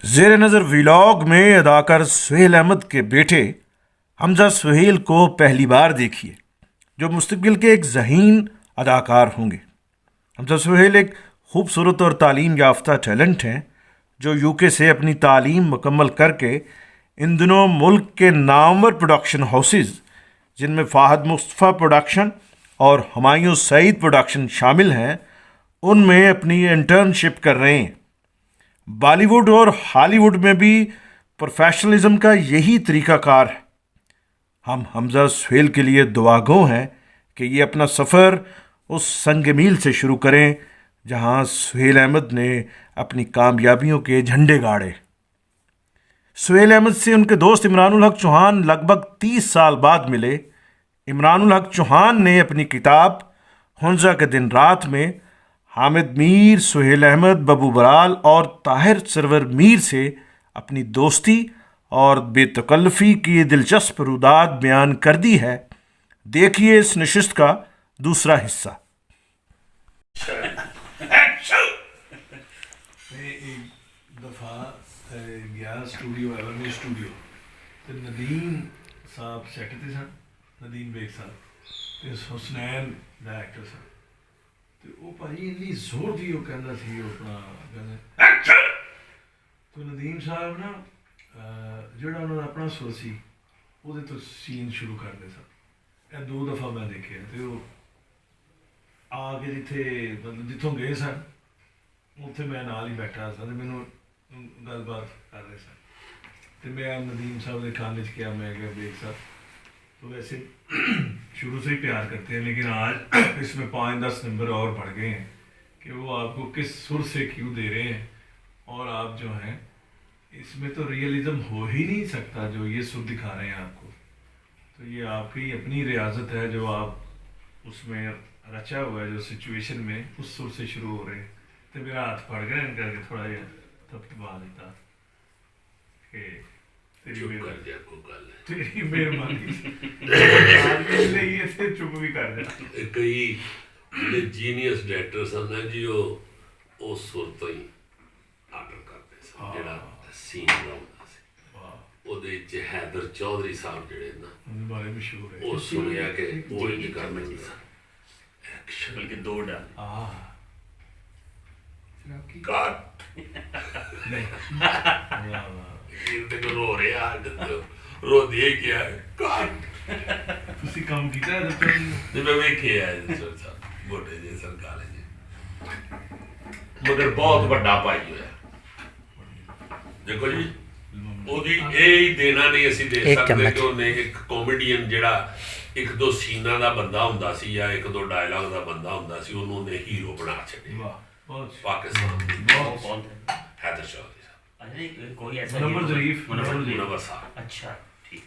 زیر نظر ویلاگ میں اداکار سہیل احمد کے بیٹے حمزہ سہیل کو پہلی بار دیکھیے، جو مستقبل کے ایک ذہین اداکار ہوں گے۔ حمزہ سہیل ایک خوبصورت اور تعلیم یافتہ ٹیلنٹ ہیں جو یو کے سے اپنی تعلیم مکمل کر کے ان دنوں ملک کے نامور پروڈکشن ہاؤسز، جن میں فہد مصطفیٰ پروڈکشن اور ہمایوں سعید پروڈکشن شامل ہیں، ان میں اپنی انٹرنشپ کر رہے ہیں۔ بالی ووڈ اور ہالی ووڈ میں بھی پروفیشنلزم کا یہی طریقہ کار ہے۔ ہم حمزہ سہیل کے لیے دعا گو ہیں کہ یہ اپنا سفر اس سنگ میل سے شروع کریں جہاں سہیل احمد نے اپنی کامیابیوں کے جھنڈے گاڑے۔ سہیل احمد سے ان کے دوست عمران الحق چوہان لگ بھگ 30 سال بعد ملے۔ عمران الحق چوہان نے اپنی کتاب ہنزہ کے دن رات میں حامد میر، سہیل احمد، ببو برال اور طاہر سرور میر سے اپنی دوستی اور بے تکلفی کی دلچسپ روداد بیان کر دی ہے۔ دیکھیے اس نشست کا دوسرا حصہ۔ ایک دفعہ گیا اسٹوڈیو ایورنی اسٹوڈیو تو ندیم صاحب سیکرٹری سن، ندیم بیگ صاحب حسنین ڈائریکٹر سن۔ تو وہ بھائی اینی زور دی وہ کہندا سی وہ اپنا ایکشن۔ تو ندیم صاحب نا جڑا انہوں نے اپنا سر سی وہ تو سین شروع کرتے سن۔ یہ 2 دفعہ میں دیکھے تو وہ آ کے جتھے مطلب جتوں گئے سن اتنے میں نال ہی بیٹھا سا تو مینوں گل بات کر رہے سن تو میں ندیم صاحب کے کان کیا، میں کیا بیگ صاحب تو ویسے شروع سے ہی پیار کرتے ہیں، لیکن آج اس میں 5-10 نمبر اور بڑھ گئے ہیں کہ وہ آپ کو کس سر سے کیوں دے رہے ہیں، اور آپ جو ہیں اس میں تو ریئلزم ہو ہی نہیں سکتا جو یہ سر دکھا رہے ہیں آپ کو۔ تو یہ آپ کی اپنی ریاضت ہے جو آپ اس میں رچا ہوا ہے، جو سچویشن میں اس سر سے شروع ہو رہے ہیں۔ تو میرا ہاتھ پڑ گیا ان کر کے تھوڑا جہا تھپتھپا دیتا کہ تیری مہربانی چپ بھی کر جا۔ کئی جینیس ڈائریکٹر سن جی وہ سر تو ہی آرڈر کرتے سن جڑا سین بناਉਂਦਾ ਸੀ۔ ਉਹਦੇ 'ਚ ਹੈਦਰ ਚੌਧਰੀ ਸਾਹਿਬ ਜਿਹੜੇ ਨਾ بڑے مشہور ہے ਉਹ ਸੁਣਿਆ کہ ਉਹ ਇੰਜ ਕਰਨਾ ਸਨ ایکشن بلکہ 2 ڈال کٹ رو رہا رو دیا کیا کٹ تسی کام کیتا ہے جی میں ویکھیا ہے سر صاحب موٹے جی سر کالے جی مگر بہت بڑا پائی ہوا دیکھو جی ਉਹਦੀ ਇਹ ਹੀ ਦੇਣਾ ਨਹੀਂ ਅਸੀਂ ਦੇ ਸਕਦੇ ਕਿ ਉਹਨੇ ਇੱਕ ਕਾਮੇਡੀਅਨ ਜਿਹੜਾ 1-2 ਸੀਨਾਂ ਦਾ ਬੰਦਾ ਹੁੰਦਾ ਸੀ ਜਾਂ 1-2 ਡਾਇਲੌਗ ਦਾ ਬੰਦਾ ਹੁੰਦਾ ਸੀ ਉਹਨੂੰ ਉਹਨੇ ਹੀਰੋ ਬਣਾ ਛੱਡਿਆ ਪਾਕਿਸਤਾਨ ਦੀ ਹੈਦਰ ਚੌਧਰੀ ਸਾਹਿਬ کوئی ایسا منور ظریف منور صاحب اچھا ٹھیک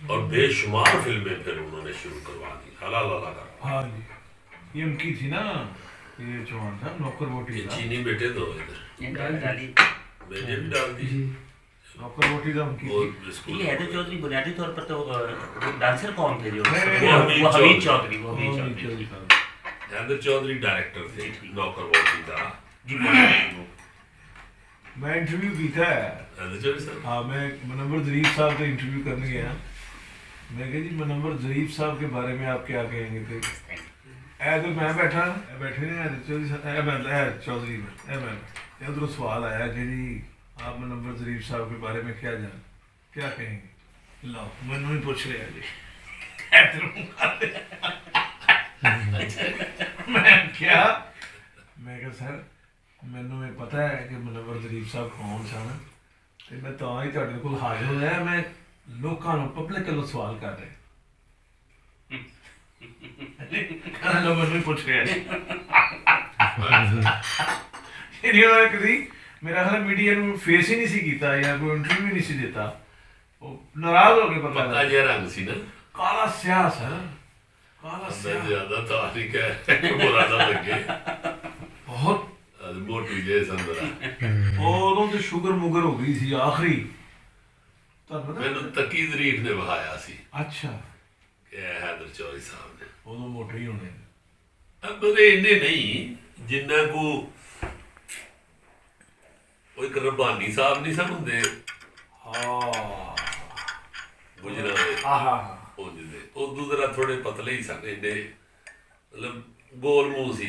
اور بے شمار فلمیں پھر انہوں نے شروع کروا دی حلال اللہ کا۔ ہاں جی یہ ان کی تھی نا یہ چوہان صاحب نوکر ووٹی کا چینی بیٹے دو ادھر ڈالی میں نے بھی ڈال دی نوکر ووٹی کا ان کی تھی۔ یہ حیدر چودھری بنیادی طور پر تو ڈانسر کون تھے جو وہ حمید چودھری وہ حمید چودھری چودھری صاحب حیدر چودھری ڈائریکٹر تھے نوکر ووٹی کا جی میں انٹرویو کیتا ہے حیدر چودھری صاحب۔ ہاں میں منور ظریف صاحب کا انٹرویو کرنے گیا، میں کہ جی منور ظریف صاحب کے بارے میں آپ کیا کہیں گے؟ تو تو میں بیٹھا بیٹھے نے حیدر چودھری صاحب چودھری میں ادھر سوال آیا کہ جی آپ منور ظریف صاحب کے بارے میں کیا جان کیا کہیں گے؟ لو مینوں ہی پوچھ رہا جی میں کیا میں کہ سر مینوں یہ پتہ ہے کہ منور ظریف صاحب کون سن تو میں تو ہی تہاڈے کول حاضر ہویا، میں لوکاں نوں پبلک کولوں سوال کر رہا لو مینوں پوچھ رہا جی کسی میرا خیال میڈیا نوں فیس ہی نہیں سی کیتا یا کوئی انٹرویو نہیں سی دیتا، وہ ناراض ہو کے پکا جہا رنگ سی نا کالا سیاہ سر کالا سیاہ زیادہ تاریخ ہے برا نہ لگے بہت موٹی جے سن ذرا ادوں تو شوگر موگر ہو گئی سی آخری مینوں تقی ظریف نے بہایا سی اچھا کہ حیدر چودھری صاحب نے ادوں موٹے ہی ہونے اب اینے نہیں جنہ کو ਉਹ ਇੱਕ ਰਬਾਨੀ ਸਾਹਿਬ ਨਹੀਂ ਸਨ ਹੁੰਦੇ ਹਾਂ ਗੁਜਰਾਂ ਦੇ ਆਹਾ ਉਹ ਜਿਹਦੇ ਉਦੋਂ ਜ਼ਰਾ ਥੋੜੇ ਪਤਲੇ ਹੀ ਸਨ ਇੰਨੇ ਮਤਲਬ ਗੋਲ ਮੂੰਹ ਸੀ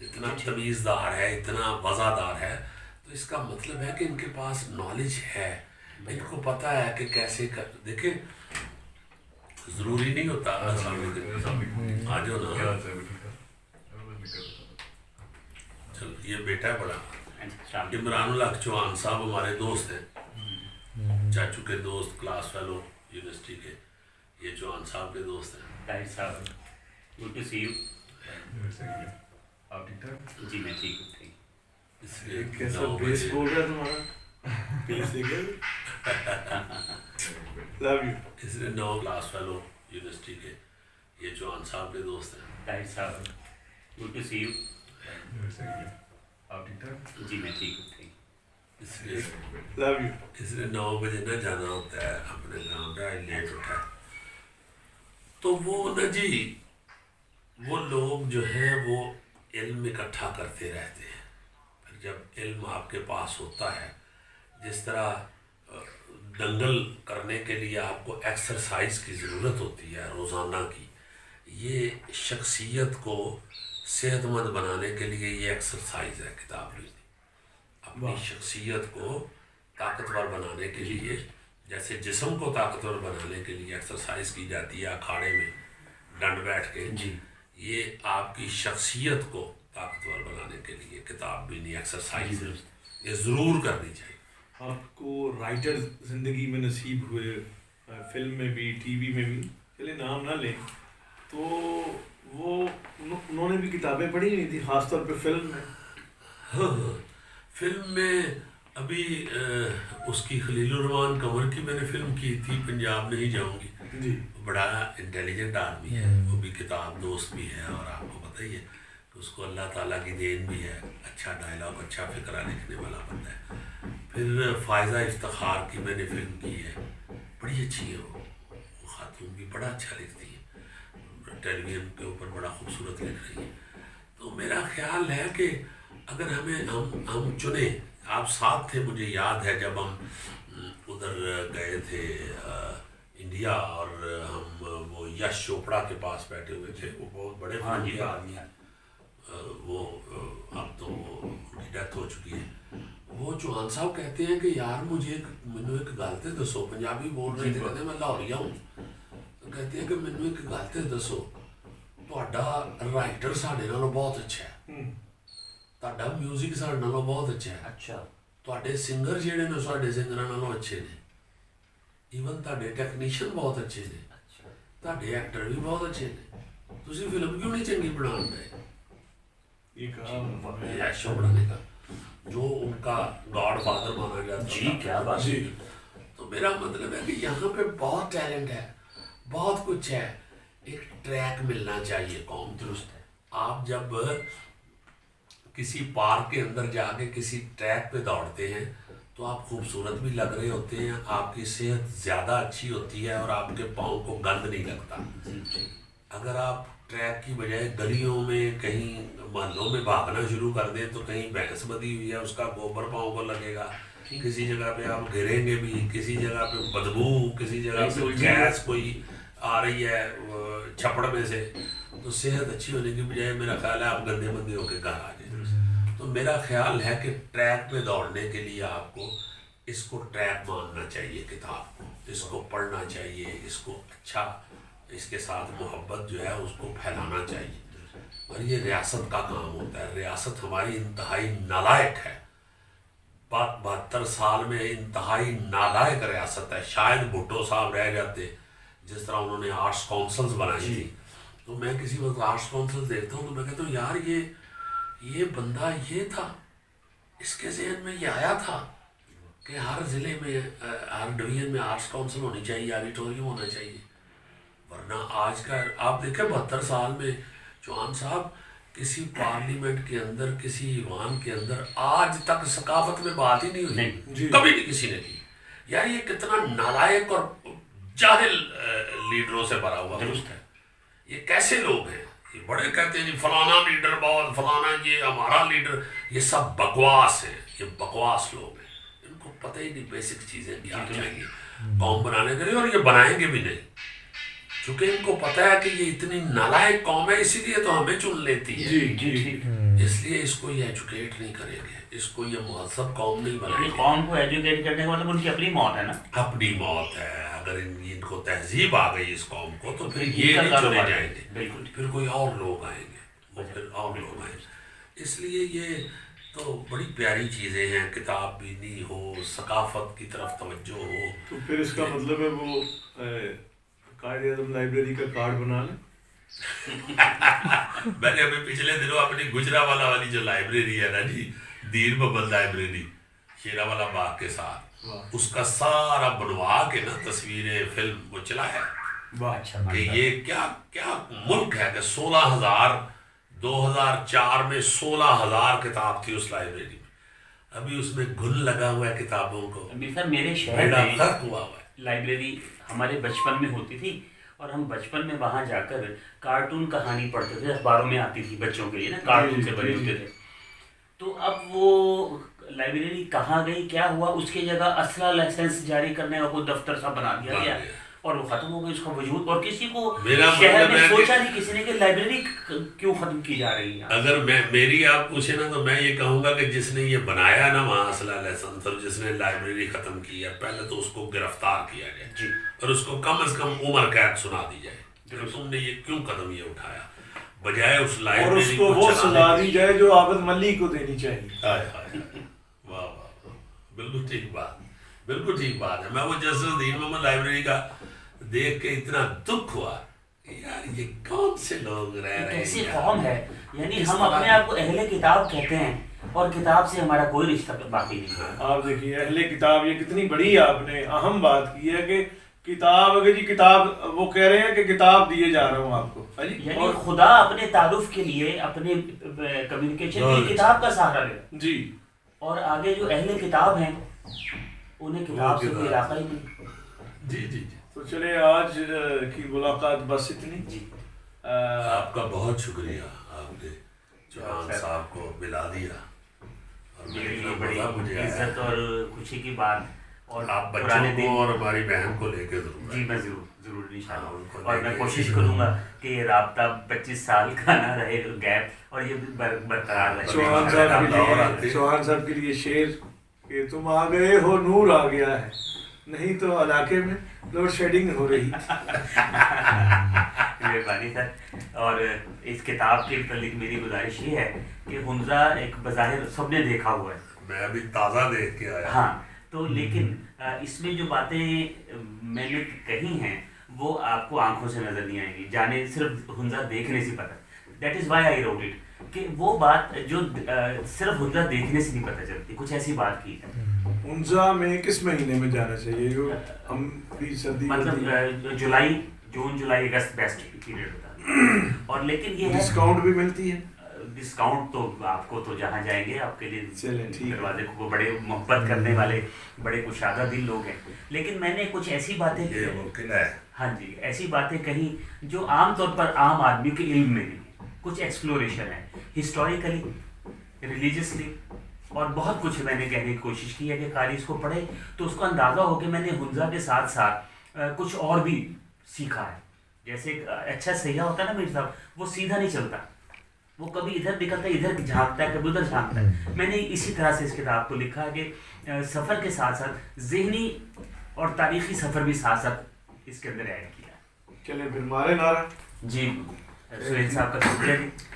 اتنا تمیزدار ہے، اتنا وضاحدار ہے، تو اس کا مطلب ہے کہ ان کے پاس نالج ہے، ان کو پتہ ہے کہ کیسے دیکھیں ضروری نہیں ہوتا. السلام علیکم، آ جاؤ نا. چلو یہ بیٹا ہے بڑا عمران الحق چوہان صاحب ہمارے دوست ہیں، چاچو کے دوست، کلاس فیلو یونیورسٹی کے. یہ چوہان صاحب کے دوست ہیں. طاہر صاحب گڈ ٹو سی یو. آپ ٹھیک ٹھاک؟ جی میں ٹھیک ہوں. اس لیے کیسا 9 بیس بجے بول رہا ہے تمہارا؟ بیس دیکھے؟ Love you. اس لیے 9 کلاس فیلو یونیورسٹی کے. یہ چوہان صاحب کے دوست ہیں. طاہر صاحب گڈ ٹو سی یو. آپ ٹھیک ٹھاک؟ جی میں ٹھیک ہوں. اس لیے لو یو. اس لیے 9 بجے نہ جانا ہوتا ہے اپنے گاؤں پہ. آج لیٹ اٹھا ہے تو وہ نا جی وہ لوگ جو ہیں وہ علم اکٹھا کرتے رہتے ہیں. پھر جب علم آپ کے پاس ہوتا ہے، جس طرح دنگل کرنے کے لیے آپ کو ایکسرسائز کی ضرورت ہوتی ہے روزانہ کی، یہ شخصیت کو صحت مند بنانے کے لیے یہ ایکسرسائز ہے کتاب لکھنی. اپنی شخصیت کو طاقتور بنانے کے لیے، جیسے جسم کو طاقتور بنانے کے لیے ایکسرسائز کی جاتی ہے اکھاڑے میں ڈنڈ بیٹھ کے، یہ آپ کی شخصیت کو طاقتور بنانے کے لیے کتاب بھی نہیں ایکسرسائز ہے، یہ ضرور کرنی چاہیے. آپ کو رائٹر زندگی میں نصیب ہوئے، فلم میں بھی، ٹی وی میں بھی، چلے نام نہ لیں، تو وہ انہوں نے بھی کتابیں پڑھی نہیں تھی، خاص طور پہ فلم میں. فلم میں ابھی اس کی خلیل الرحمان قمر کی میں نے فلم کی تھی، پنجاب نہیں جاؤں گی. جی. بڑا انٹیلیجنٹ آدمی ہے، وہ بھی کتاب دوست بھی ہے، اور آپ کو پتہ ہی ہے کہ اس کو اللہ تعالیٰ کی دین بھی ہے. اچھا ڈائلاگ، اچھا فقرہ لکھنے والا بندہ ہے. پھر فائزہ افتخار کی میں نے فلم کی ہے، بڑی اچھی ہے وہ خاتون بھی بڑا اچھا لکھتی ہے، ٹیلی ویژن کے اوپر بڑا خوبصورت لکھ رہی ہے. تو میرا خیال ہے کہ اگر ہم چنیں، آپ ساتھ تھے مجھے یاد ہے جب ہم ادھر گئے تھے انڈیا، اور ہم وہ یش چوپڑا کے پاس بیٹھے ہوئے تھے. وہ بہت بڑے فلم آدمی ہیں، وہ اب تو ان کی ڈیتھ ہو چکی ہے. وہ چوہان صاحب کہتے ہیں کہ یار مجھے ایک گل تے دسو. پنجابی بول رہے تھے، کہتے ہیں میں لاہوریا ہوں. تو کہتے ہیں کہ مینوں ایک گل تے دسو، تہاڈا رائٹر ساڈے نالوں بہت اچھا ہے، تہاڈا میوزک ساڈے نالوں بہت اچھا ہے، اچھا تہاڈے سنگر جہڑے نے ساڈے سنگراں نالوں اچھے نے، ایون تہاڈے ٹیکنیشین بہت اچھے نے، تہاڈے ایکٹر بھی بہت اچھے نے، تسی فلم کیوں نہیں چنگی بنان دے؟ یہ کہا یش چوپڑا نے کہا، جو ان کا گاڈ فادر مانا جاتا ہے. جی کیا بات. جی. تو میرا مطلب ہے کہ یہاں پہ بہت ٹیلنٹ ہے، بہت کچھ ہے. ایک ٹریک ملنا چاہیے قوم. درست ہے. آپ جب کسی پارک کے اندر جا کے کسی ٹریک پہ دوڑتے ہیں تو آپ خوبصورت بھی لگ رہے ہوتے ہیں، آپ کی صحت زیادہ اچھی ہوتی ہے، اور آپ کے پاؤں کو گند نہیں لگتا. اگر آپ ٹریک کی بجائے گلیوں میں کہیں محلوں میں بھاگنا شروع کر دیں تو کہیں بھینس بدی ہوئی ہے، اس کا گوبر پاؤں کو لگے گا، کسی جگہ پہ آپ گریں گے بھی، کسی جگہ پہ بدبو، کسی جگہ پہ گیس کوئی آ رہی ہے چھپڑ میں سے، تو صحت اچھی ہونے کی بجائے میرا خیال ہے آپ گندے بندے ہو کے گھر آ جائیں. تو میرا خیال ہے کہ ٹریک پہ دوڑنے کے لیے آپ کو اس کو ٹریک ماننا چاہیے، کتاب کو، اس کو پڑھنا چاہیے، اس کو اچھا، اس کے ساتھ محبت جو ہے اس کو پھیلانا چاہیے. اور یہ ریاست کا کام ہوتا ہے. ریاست ہماری انتہائی نالائق ہے، 72 سال میں انتہائی نالائق ریاست ہے. شاید بھٹو صاحب رہ جاتے، جس طرح انہوں نے آرٹس کونسلز بنائی تھی. تو میں کسی وقت آرٹس کونسل دیکھتا ہوں تو میں کہتا ہوں یار یہ بندہ یہ تھا، اس کے ذہن میں یہ آیا تھا کہ ہر ضلع میں، ہر ڈویژن میں آرٹس کونسل ہونی چاہیے، آڈیٹوریم ہونا چاہیے. ورنہ آج کا آپ دیکھیں 72 سال میں چوہان صاحب کسی پارلیمنٹ کے اندر، کسی ایوان کے اندر آج تک ثقافت میں بات ہی نہیں ہوئی، کبھی نہیں کسی نے کی. یار یہ کتنا نالائق اور جاہل لیڈروں سے بھرا ہوا ملک ہے. یہ کیسے لوگ ہیں؟ یہ بڑے کہتے ہیں جی فلانا لیڈر بہت، فلانا یہ ہمارا لیڈر. یہ سب بکواس ہیں، یہ بکواس لوگ ہیں. ان کو پتہ ہی نہیں بیسک چیزیں کیا چاہیے قوم بنانے کے لیے، اور یہ بنائیں گے بھی نہیں. چونکہ ان کو پتہ ہے کہ یہ اتنی نالائق قوم ہے، اسی لیے تو ہمیں چن لیتی ہے، جی اس لیے اس کو یہ ایجوکیٹ نہیں کریں گے، اس کو یہ مہذب قوم نہیں بنائیں گے۔ قوم کو ایجوکیٹ کرنے کا مطلب ان کی اپنی موت ہے نا، اپنی موت ہے۔ اگر ان کو تہذیب آ گئی اس قوم کو تو پھر یہ نہیں چنے جائیں گے، بالکل، پھر کوئی اور لوگ آئیں گے، وہ پھر اور لوگ آئیں گے۔ اس لیے یہ تو بڑی پیاری چیزیں ہیں، کتاب بینی ہو، ثقافت کی طرف توجہ ہو۔ تو پھر اس کا مطلب ہے وہ قائد اعظم لائبریری کا کارڈ بنا لیں۔ میں نے ابھی پچھلے دنوں اپنی گجرانوالہ والی جو لائبریری ہے نا جی، دیر محمد لائبریری شیراوالا باغ کے ساتھ، اس کا سارا بنوا کے نا تصویریں فلم وہ چلا ہے کہ یہ کیا ملک ہے کہ 2004 میں 16,000 کتاب تھی اس لائبریری میں، ابھی اس میں گھل لگا ہوا ہے کتابوں کو، سر میرے شہر بیڑا میں غرق ہوا ہوا ہے۔ لائبریری ہمارے بچپن میں ہوتی تھی، اور ہم بچپن میں وہاں جا کر کارٹون کہانی پڑھتے تھے، اخباروں میں آتی تھی بچوں کے لیے نا، کارٹون سے بنے ہوتے تھے۔ تو اب وہ لائبریری کہاں گئی، کیا ہوا، اس کی جگہ اسلحہ لائسنس جاری کرنے کا کوئی دفتر سا بنا دیا گیا اور وہ ختم ہو گئی اس کا وجود، اور کسی کو شہر میں سوچا نہیں کسی نے کہ لائبریری کیوں ختم کی جا رہی ہے۔ اگر میری آپ پوچھیں نا تو میں یہ کہوں گا کہ جس نے یہ بنایا نا وہاں اسلحہ لائسنس اور جس نے لائبریری ختم کی ہے، پہلے تو اس کو گرفتار کیا جائے جی، اور اس کو کم از کم عمر قید سنا دی جائے کہ تم نے یہ کیوں قدم یہ اٹھایا، بجائے اس اور اس لائبریری کو وہ سزا دی جائے جو عابد ملی کو دینی چاہیے۔ واہ واہ، بالکل ٹھیک بات، بالکل ٹھیک بات ہے۔ میں وہ جسٹس دین محمد لائبریری کا دیکھ کے اتنا دکھ ہوا کہ یار یہ کون سے لوگ رہ رہے ہیں، کیسی قوم ہے، یعنی ہم اپنے آپ کو اہل کتاب کہتے ہیں اور کتاب سے ہمارا کوئی رشتہ باقی نہیں ہے۔ آپ دیکھیے اہل کتاب، یہ کتنی بڑی آپ نے اہم بات کی ہے کہ کتاب، اگر جی کتاب، وہ کہہ رہے ہیں کہ کتاب دیے جا رہا ہوں آپ کو، یعنی خدا اپنے تعارف کے لیے، اپنے کمیونیکیشن کے لیے کتاب کا سہارا لے جی، اور آگے جو اہل کتاب ہیں انہیں کتاب سے کوئی علاقہ ہی نہیں۔ جی جی جی، تو چلے آج کی ملاقات بس اتنی۔ جی، آپ کا بہت شکریہ، آپ نے چوہان صاحب کو ملا دیا اور میرے لیے اتنا بڑی مزہ مجھے آیا۔ عزت اور خوشی کی بات، اور آپ پرانے بچوں کو اور ہماری بہن کو لے کے ضرور جی آئیں۔ میں ضرور ان کو انشاءاللہ، لے اور میں کے کوشش کروں گا کہ یہ رابطہ 25 سال کا نہ رہے گیپ، اور یہ بھی برقرار رہے۔ چوہان صاحب کے لیے شعر کہ تم آ گئے ہو، نور آ گیا ہے، نہیں تو علاقے میں لوڈ شیڈنگ ہو رہی۔ مہربانی سر، اور اس کتاب کے متعلق میری گزارش یہ ہے کہ حمزہ ایک بظاہر سب نے دیکھا ہوا ہے، میں ابھی تازہ دیکھ کے آیا۔ ہاں، تو لیکن اس میں جو باتیں میں نے کہی ہیں وہ آپ کو آنکھوں سے نظر نہیں آئیں گی، جانے صرف حمزہ دیکھنے سے پتہ، that is why I wrote it, کہ وہ بات جو صرف حمزہ دیکھنے سے نہیں پتہ چلتی، کچھ ایسی بات کی ہے۔ حمزہ میں کس مہینے میں جانا چاہیے؟ جو ہم بھی سردی مطلب جولائی، جون جولائی اگست بیسٹ پیریڈ ہوتا ہے، اور لیکن یہ ہے ڈسکاؤنٹ بھی ملتی ہے؟ ڈسکاؤنٹ تو آپ کو تو جہاں جائیں گے آپ کے لیے چلیں ٹھیک ہے۔ دروازے کو، وہ بڑے محبت کرنے والے، بڑے کشادہ دل لوگ ہیں، لیکن میں نے کچھ ایسی باتیں یہ ممکن ہے، ہاں جی، ایسی باتیں کہیں جو عام طور پر عام آدمی کے علم میں نہیں ہے، کچھ ایکسپلوریشن ہے ہسٹوریکلی، ریلیجسلی، اور بہت کچھ میں نے کہنے کی کوشش کی ہے کہ قاری اس کو پڑھے تو اس کو اندازہ ہو کہ میں نے حمزہ کے ساتھ ساتھ کچھ اور بھی سیکھا ہے۔ جیسے ایک اچھا سیاح ہوتا ہے نا میرے صاحب، وہ سیدھا نہیں چلتا، وہ کبھی ادھر نکلتا ہے، ادھر جھانکتا ہے، کبھی ادھر جھانکتا ہے۔ میں نے اسی طرح سے اس کتاب کو لکھا ہے کہ سفر کے ساتھ ساتھ ذہنی اور تاریخی سفر بھی ساتھ ساتھ اس کے اندر ایڈ کیا ہے۔ چلیں پھر مارے نعرہ۔ جی سہیل صاحب کا شکریہ جی۔